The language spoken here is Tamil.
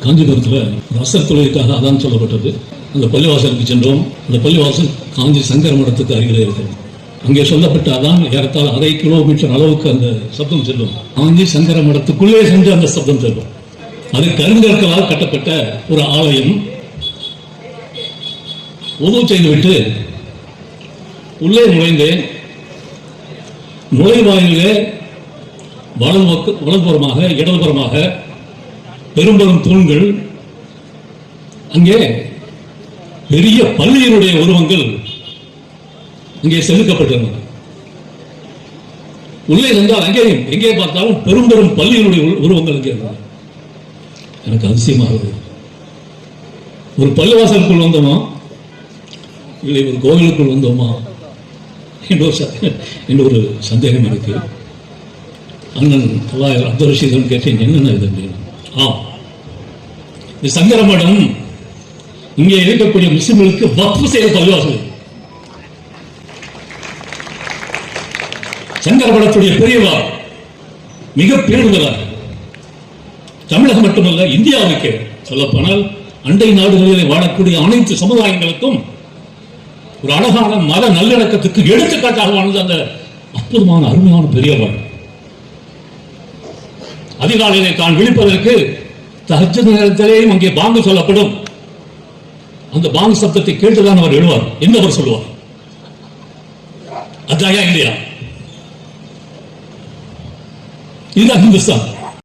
காஞ்சிபுரத்தில் அசர் தொழிலுக்காக அதான் சொல்லப்பட்டது. அந்த பள்ளிவாசலுக்கு சென்றோம். அந்த பள்ளிவாசல் காஞ்சி சங்கர மடத்துக்கு அருகிலே இருக்கிறது. அங்கே சொல்லப்பட்ட அதான் ஏறத்தாழ 1/2 கிலோமீட்டர் அளவுக்கு அந்த சப்தம் செல்லும். காஞ்சி சங்கர மடத்துக்குள்ளே சென்று அந்த சப்தம் செல்லும். அது கருங்கற்களால் கட்டப்பட்ட ஒரு ஆலயம். உதவு செய்துவிட்டு உள்ளே நுழைந்தேன். நுழைவாயிலே வலதுபுறமாக இடதுபுறமாக பெரும்பெரும் தூண்கள், அங்கே பெரிய பள்ளியினுடைய உருவங்கள் அங்கே செதுக்கப்பட்டிருந்தன. உள்ளே சென்றால் அங்கேயும் எங்கே பார்த்தாலும் பெரும்பெரும் பள்ளியினுடைய உருவங்கள் அங்கே இருந்தன. எனக்கு அதிசயமாக ஒரு பள்ளிவாசலுக்குள் வந்தோமா இல்லை ஒரு கோவிலுக்குள் வந்தோமா என்று ஒரு சந்தேகம் இருக்கு. அண்ணன் அப்துல் ரஷீதன் கேட்டேன், என்னென்ன இது அப்படின்னு. இது சங்கர மடம் இங்கே இருக்கக்கூடிய முஸ்லிம்களுக்கு வக்ஃப் செய்த பள்ளிவாசல். சங்கர மடத்துடைய பெரியவா மிக பேருதலாக தமிழகம் மட்டுமல்ல இந்தியாவுக்கு சொல்லப்போனால் அண்டை நாடுகளில் வாழக்கூடிய அனைத்து சமுதாயங்களுக்கும் ஒரு அழகான மத நல்லிணக்கத்துக்கு எடுத்துக்காட்டாக வாழ்ந்த அந்த அற்புதமான அருமையான பெரியவர். அதிகாலையிலே தான் விழிப்பதற்கு தஹஜ்ஜுத் நேரத்திலேயும் அங்கே பாங்கு சொல்லப்படும். அந்த பாங்கு சப்தத்தை கேட்டுதான் அவர் எழுவார். என்ன அவர் சொல்லுவார்? அதாயா இல்லையா? இதுதான் இந்துஸ்தான்.